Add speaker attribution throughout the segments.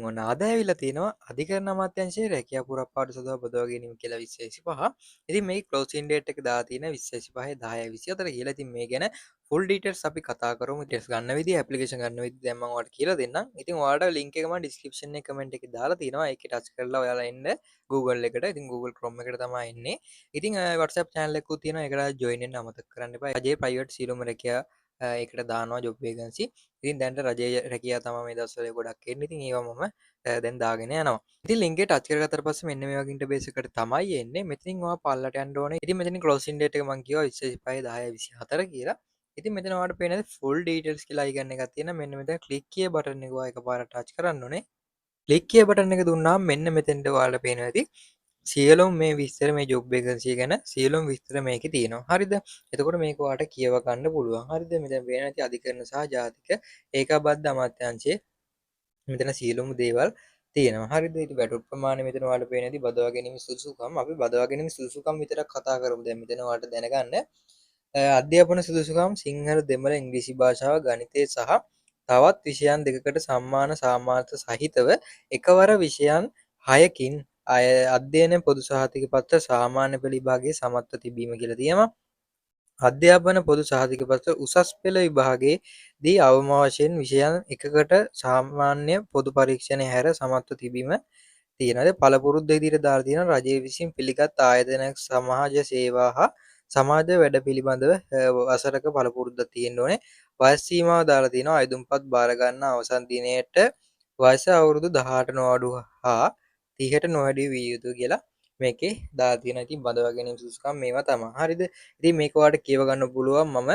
Speaker 1: ඉතින් ඔන්න අද ඇවිල්ලා තියෙනවා අධිකරණ අමාත්‍යාංශයේ රැකියා පුරප්පාඩු සඳහා බදවා ගැනීම කියලා 2025. ඉතින් මේ ක්ලෝසින් ඩේට් එක දාලා තියෙන 2025 10/24 කියලා. ඉතින් මේ ගැන ෆුල් ඩීටේල්ස් අපි කතා කරමු. ටෙස්ට් ගන්න විදිය, ඇප්ලිකේෂන් ගන්න විදිය දැන් මම ඔයාලට කියලා දෙන්නම්. ඉතින් ඔයාලට ලින්ක් එක මම ඩිස්ක්‍රිප්ෂන් එකේ කමෙන්ට් එකේ දාලා තියෙනවා. ඒකේ ටච් කරලා ඔයාලා එන්න Google එකට. ඉතින් Google Chrome එකට තමයි එන්නේ. ඉතින් WhatsApp channel එකකුත් තියෙනවා. ඒකට ජොයින් වෙන්න අමතක කරන්න එපා. රජයේ ප්‍රයිවට් සියලුම රැකියා ඒකට දානවා ජොබ් වේකන්සි. ඉතින් දැන්ට රජයේ රැකියා තමයි මේ දවස්වල ගොඩක් එන්නේ. ඉතින් ඒවා මම දැන් දාගෙන යනවා. ඉතින් ලින්ක් එක ටච් කරගත්තට පස්සේ මෙන්න මේ වගේ ඉන්ටර්ෆේස් එකකට තමයි එන්නේ. මෙතනින් ඔයා පල්ලට යන්න ඕනේ. ඉතින් මෙතනින් ක්ලෝසින් ඩේට් එක මම කිව්වා 25 10 24 කියලා. ඉතින් මෙතන ඔයාලට පේනද ෆුල් ඩීටේල්ස් කියලා icon එකක් තියෙනවා. මෙන්න මෙතන ක්ලික් කිය බටන් එක ඔයා එකපාරට ටච් කරන්න ඕනේ. ක්ලික් කිය බටන් එක දුන්නාම මෙන්න මෙතෙන්ට ඔයාලට පේනවා ඇති සියලුම මේ විස්තර මේ ජොබ් වේකන්සි ගැන සියලුම විස්තර මේකේ තියෙනවා. හරිද? එතකොට මේක ඔයාලට කියව ගන්න පුළුවන්. හරිද? මෙතන පේන ඇති අධිකරණ සහ ජාතික ඒකාබද්ධ අමාත්‍යාංශයේ මෙතන සියලුම දේවල් තියෙනවා. හරිද? ඊට බැටුල් ප්‍රමාණය මෙතන ඔයාලට පේන ඇති බදවා ගැනීම සුදුසුකම්. අපි බදවා ගැනීම සුදුසුකම් විතරක් කතා කරමු. දැන් මෙතන ඔයාලට දැනගන්න අධ්‍යාපන සුදුසුකම් සිංහල දෙමළ ඉංග්‍රීසි භාෂාව ගණිතය සහ තවත් විෂයන් දෙකකට සම්මාන සාමාර්ථ සහිතව එකවර විෂයන් 6කින් අධ්‍යයන පොදු සහතික පත්‍ර සාමාන්‍ය පෙළ විභාගයේ සමත්ව තිබීම කියලා තියෙනවා. අධ්‍යාපන පොදු සහතික පත්‍ර උසස් පෙළ විභාගයේ දී අවම වශයෙන් විෂයන් එකකට සාමාන්‍ය පොදු පරීක්ෂණය හැර සමත්ව තිබීම තියෙනවාද පළපුරුද්ද විදිහට දාලා තියෙනවා රජය විසින් පිළිගත් ආයතනයක් සමාජ සේවා හා සමාජ වැඩ පිළිබඳව වසරක පළපුරුද්දක් තියෙන්න ඕනේ. වයස් සීමාව දාලා තියෙනවා අයදුම්පත් බාර ගන්න අවසන් දිනයට වයස අවුරුදු 18 නොඅඩු හා 30ට නොවැඩි විය යුතුයි කියලා මේකේ දාලා තියෙනවා. ඉතින් බඳවා ගැනීම සුදුසුකම් මේවා තමයි. හරිද? ඉතින් මේක ඔයාලට කියව ගන්න පුළුවන් මම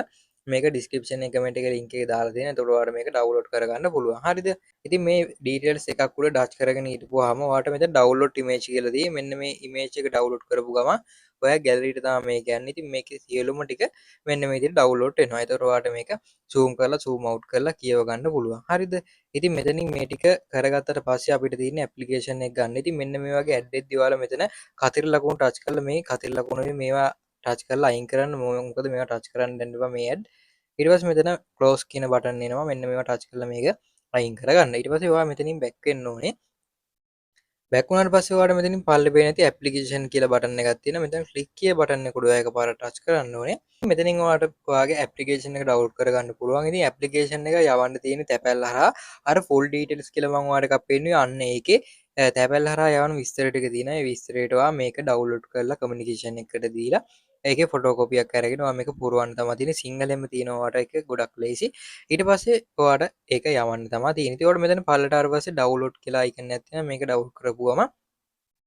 Speaker 1: මේක ඩිස්ක්‍රිප්ෂන් එකේ කමෙන්ට් එකේ ලින්ක් එක දාලා තියෙනවා. එතකොට ඔයාලට මේක ඩවුන්ලෝඩ් කරගන්න පුළුවන්. හරිද? ඉතින් මේ ඩීටේල්ස් එකක් උඩ ඩච් කරගෙන හිටපුවාම ඔයාලට මෙතන ඩවුන්ලෝඩ් ඉමේජ් කියලා තියෙයි. මෙන්න මේ ඉමේජ් එක ඩවුන්ලෝඩ් කරපු ගමන් ඔයා ගැලරියට තමයි මේක යන්නේ. ඉතින් මේකේ සියලුම ටික මෙන්න මේ විදිහට ඩවුන්ලෝඩ් වෙනවා. එතකොට ඔයාලට මේක zoom කරලා zoom out කරලා කියව ගන්න පුළුවන්. හරිද? ඉතින් මෙතනින් මේ ටික කරගත්තට පස්සේ අපිට තියෙන ඇප්ලිකේෂන් එක ගන්න. ඉතින් මෙන්න මේ වගේ ඇඩ් එකක් දිවාලා මෙතන කතිර ලකුණු ටච් කරලා මේ කතිර ලකුණේ මේවා ටච් කරලා අයින් කරන්න. මොකද මේවා ටච් කරන්න දෙන්න එපා මේ ඇඩ්. ඊට පස්සේ මෙතන close කියන බටන් එනවා. මෙන්න මේවා ටච් කරලා මේක අයින් කරගන්න. ඊට පස්සේ ඔයා මෙතනින් බැක් වෙන්න ඕනේ. බැක් වුණාට පස්සේ ඔයාලට මෙතනින් පල්ලේ පේන ඇති ඇප්ලිකේෂන් කියලා බටන් එකක් තියෙනවා. මෙතන ක්ලික් කිය බටන් එක උඩ එකපාරට ටච් කරන්න ඕනේ. මෙතනින් ඔයාලට ඔයාගේ ඇප්ලිකේෂන් එක ඩවුන්ලෝඩ් කරගන්න පුළුවන්. ඉතින් ඇප්ලිකේෂන් එක යවන්න තියෙන තැපැල් හරහා අර ෆුල් ඩීටේල්ස් කියලා මම ඔයාලට එකක් පෙන්නුවේ අන්න ඒකේ තැපැල් හරහා යවන විස්තර ටික තියෙනවා. ඒ විස්තරයට ඔයා මේක ඩවුන්ලෝඩ් කරලා කමියුනිකේෂන් එකට දීලා ඒකේ ෆොටෝ කොපියක් අරගෙන ඔයා මේක පුරවන්න තමයි තියෙන්නේ. සිංහලෙන්ම තියෙනවා ඔයාලට ඒක ගොඩක් ලේසි. ඊට පස්සේ ඔයාලට ඒක යවන්න තමයි තියෙන්නේ. ඉතින් ඔයාලට මෙතන පල්ලට ආවට පස්සේ ඩවුන්ලෝඩ් කියලා අයිකන් එකක් තියෙනවා. මේක ඩවුන්ලෝඩ් කරපුවම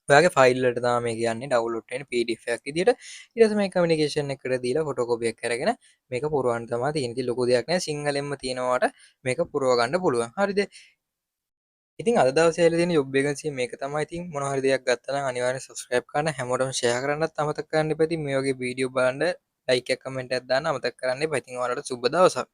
Speaker 1: ඔයාගේ ෆයිල් වලට තමයි මේක යන්නේ ඩවුන්ලෝඩ් වෙන්නේ PDF එකක් විදියට. ඊට පස්සේ මේ කමියුනිකේෂන් එකට දීලා ෆොටෝ කොපියක් අරගෙන මේක පුරවන්න තමයි තියෙන්නේ. ඉතින් ලොකු දෙයක් නෑ. සිංහලෙන්ම තියෙනවාට මේක පුරව ගන්න පුළුවන්. හරිද? ඉතින් අද දවසේ ඇවිල්ලා තියෙන ජොබ් වේකන්සි මේක තමයි. ඉතින් මොන හරි දෙයක් ගත්තා නම් අනිවාර්යෙන් subscribe කරන්න හැමෝටම share කරන්නත් අමතක කරන්න එපා. ඉතින් මේ වගේ වීඩියෝ බලන්න like එකක් comment එකක් දාන්න අමතක කරන්න එපා. ඉතින් ඔයාලට සුබ දවසක්.